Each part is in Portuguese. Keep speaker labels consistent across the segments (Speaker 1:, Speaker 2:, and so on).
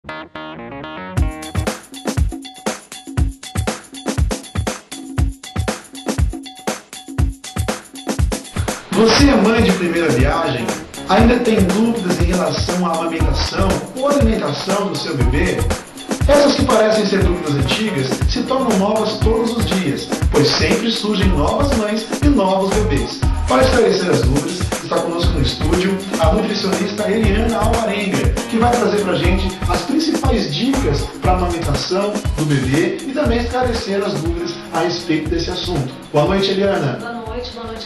Speaker 1: Você é mãe de primeira viagem? Ainda tem dúvidas em relação à amamentação ou alimentação do seu bebê? Essas que parecem ser dúvidas antigas se tornam novas todos os dias, pois sempre surgem novas mães e novos bebês. Para esclarecer as dúvidas, está conosco no estúdio a nutricionista Eliana Alvarenga, que vai trazer para a gente as principais dicas para a amamentação do bebê e também esclarecer as dúvidas a respeito desse assunto. Boa noite, Eliana.
Speaker 2: Boa noite a todos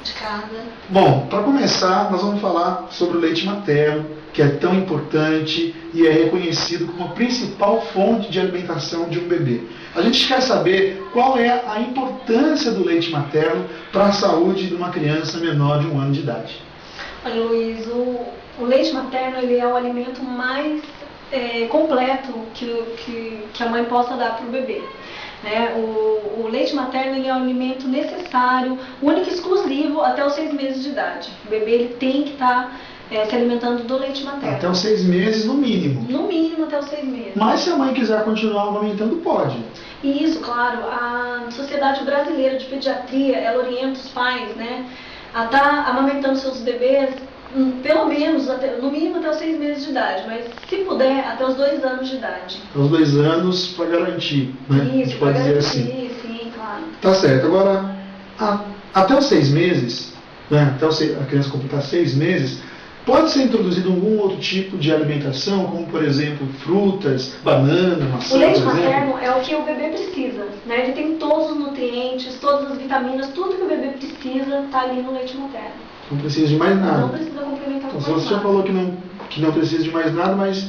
Speaker 2: de casa.
Speaker 1: Bom, para começar, nós vamos falar sobre o leite materno, que é tão importante e é reconhecido como a principal fonte de alimentação de um bebê. A gente quer saber qual é a importância do leite materno para a saúde de uma criança menor de 1 ano de idade.
Speaker 2: Olha, Luiz, o leite materno ele é o alimento mais completo que a mãe possa dar para o bebê. O leite materno ele é um alimento necessário, único e exclusivo até os 6 meses de idade. O bebê ele tem que estar se alimentando do leite materno.
Speaker 1: Até os 6 meses no mínimo.
Speaker 2: No mínimo até os 6 meses.
Speaker 1: Mas se a mãe quiser continuar amamentando, pode.
Speaker 2: Isso, claro. A Sociedade Brasileira de Pediatria, ela orienta os pais, a estar amamentando seus bebês pelo menos, no mínimo até os 6 meses de idade, mas se puder, até os 2 anos de idade.
Speaker 1: Aos 2 anos para garantir, né?
Speaker 2: Isso,
Speaker 1: a gente pode dizer assim.
Speaker 2: Sim, claro.
Speaker 1: Tá certo. Agora, até os 6 meses, até a criança completar 6 meses, pode ser introduzido algum outro tipo de alimentação, como por exemplo frutas, banana, maçã.
Speaker 2: O leite materno é o que o bebê precisa, Ele tem todos os nutrientes, todas as vitaminas, tudo que o bebê precisa está ali no leite materno.
Speaker 1: Não precisa de mais nada.
Speaker 2: Não precisa complementar com mais nada.
Speaker 1: Você já falou que não precisa de mais nada, mas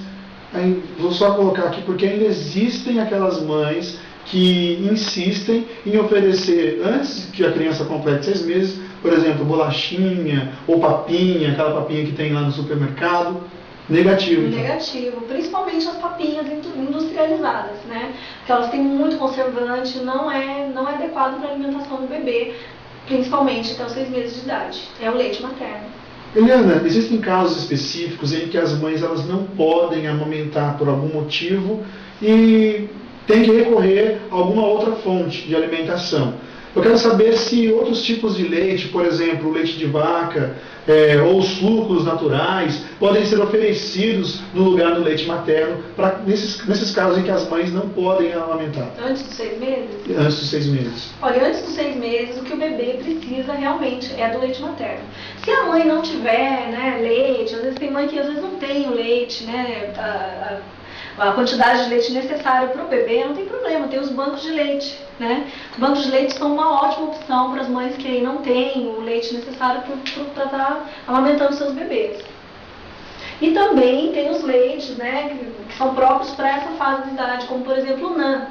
Speaker 1: aí, vou só colocar aqui porque ainda existem aquelas mães que insistem em oferecer, antes que a criança complete 6 meses, por exemplo, bolachinha ou papinha, aquela papinha que tem lá no supermercado. Negativo. Então.
Speaker 2: Negativo, principalmente as papinhas industrializadas, Porque elas têm muito conservante, não é adequado para a alimentação do bebê, principalmente até os 6 meses de idade. É o leite materno.
Speaker 1: Eliana, existem casos específicos em que as mães elas não podem amamentar por algum motivo e tem que recorrer a alguma outra fonte de alimentação. Eu quero saber se outros tipos de leite, por exemplo, o leite de vaca ou sucos naturais, podem ser oferecidos no lugar do leite materno, nesses casos em que as mães não podem amamentar.
Speaker 2: Antes dos 6 meses?
Speaker 1: Antes dos 6 meses.
Speaker 2: Olha, antes dos 6 meses, o que o bebê precisa realmente é do leite materno. Se a mãe não tiver leite, às vezes tem mãe que às vezes não tem o leite, a quantidade de leite necessária para o bebê, não tem problema, tem os bancos de leite, Os bancos de leite são uma ótima opção para as mães que aí não têm o leite necessário para estar amamentando seus bebês. E também tem os leites, que são próprios para essa fase de idade, como por exemplo o NAN,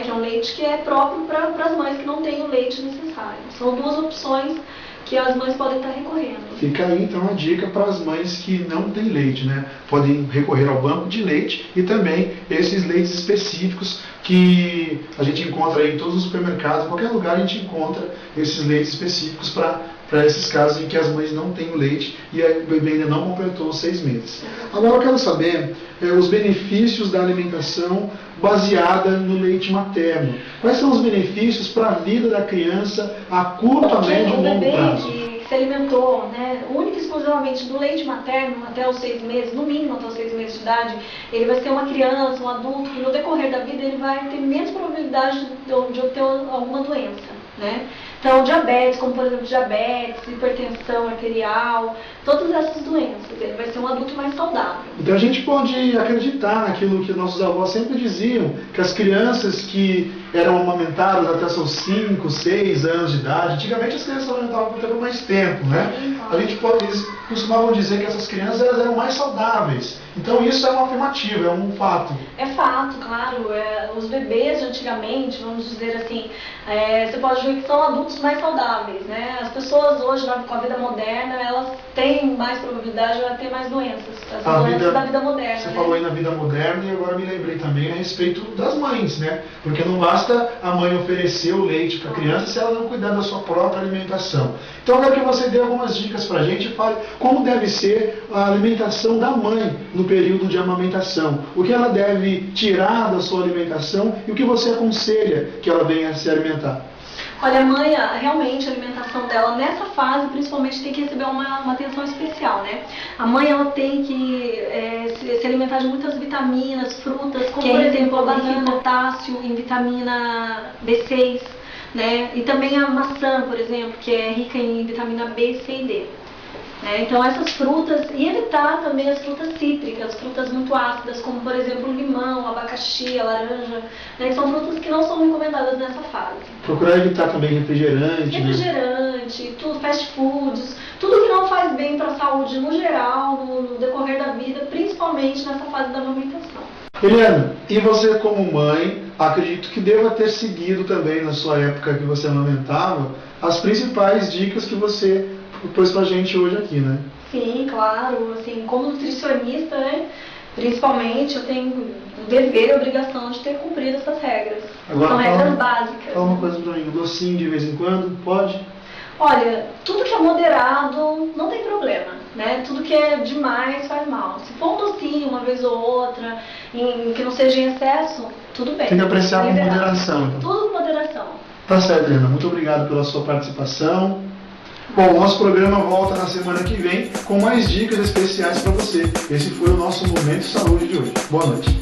Speaker 2: que é um leite que é próprio para as mães que não têm o leite necessário. São 2 opções que as mães podem estar recorrendo.
Speaker 1: Fica aí então a dica para as mães que não têm leite, Podem recorrer ao banco de leite e também esses leites específicos que a gente encontra aí em todos os supermercados, em qualquer lugar a gente encontra esses leites específicos para esses casos em que as mães não têm o leite e o bebê ainda não completou os 6 meses. Agora eu quero saber os benefícios da alimentação baseada no leite materno. Quais são os benefícios para a vida da criança a curto, a médio e longo prazo?
Speaker 2: O bebê que se alimentou única e exclusivamente do leite materno até os 6 meses, no mínimo até os 6 meses de idade, ele vai ser uma criança, um adulto, que no decorrer da vida ele vai ter menos probabilidade de obter alguma doença. Então, diabetes, como por exemplo diabetes, hipertensão arterial, todas essas doenças, ele vai ser um adulto mais saudável.
Speaker 1: Então a gente pode acreditar naquilo que nossos avós sempre diziam, que as crianças que eram amamentadas até seus 5, 6 anos de idade, antigamente as crianças amamentavam por mais tempo, A gente eles costumavam dizer que essas crianças elas eram mais saudáveis. Então isso é uma afirmativa, é um fato.
Speaker 2: É fato, claro. Os bebês de antigamente, vamos dizer assim, você pode ver que são adultos mais saudáveis, As pessoas hoje, com a vida moderna, elas têm mais probabilidade de ter mais doenças. As doenças da vida moderna.
Speaker 1: Você falou aí na vida moderna e agora me lembrei também a respeito das mães, Porque não basta a mãe oferecer o leite para a criança se ela não cuidar da sua própria alimentação. Então eu quero que você dê algumas dicas dicas para a gente. Fale como deve ser a alimentação da mãe no período de amamentação. O que ela deve tirar da sua alimentação e o que você aconselha que ela venha a se alimentar.
Speaker 2: Olha, a mãe, realmente a alimentação dela nessa fase, principalmente, tem que receber uma atenção especial, né? A mãe, ela tem que se alimentar de muitas vitaminas, frutas, como por exemplo a banana, em potássio, em vitamina B6, né? E também a maçã, por exemplo, que é rica em vitamina B, C e D. Então essas frutas, e evitar também as frutas cítricas, frutas muito ácidas, como por exemplo o limão, o abacaxi, a laranja, né? São frutas que não são recomendadas nessa fase.
Speaker 1: Procurar evitar também refrigerante.
Speaker 2: Refrigerante, tudo, fast foods, tudo que não faz bem para a saúde no geral, no decorrer da vida, principalmente nessa fase da amamentação.
Speaker 1: Eliana, e você como mãe, acredito que deva ter seguido também na sua época que você amamentava, as principais dicas que você propôs pra gente hoje aqui, né?
Speaker 2: Sim, claro. Assim, como nutricionista, né, principalmente, eu tenho o dever e a obrigação de ter cumprido essas regras.
Speaker 1: Agora,
Speaker 2: são regras básicas.
Speaker 1: Fala uma coisa pra mim, docinho de vez em quando, pode?
Speaker 2: Olha, tudo que é moderado não tem problema, né? Tudo que é demais faz mal. Se for um docinho uma vez ou outra, que não seja em excesso, tudo bem.
Speaker 1: Tem que apreciar com moderação. Então.
Speaker 2: Tudo com moderação.
Speaker 1: Tá certo, Eliana. Muito obrigado pela sua participação. Bom, o nosso programa volta na semana que vem com mais dicas especiais para você. Esse foi o nosso Momento Saúde de hoje. Boa noite.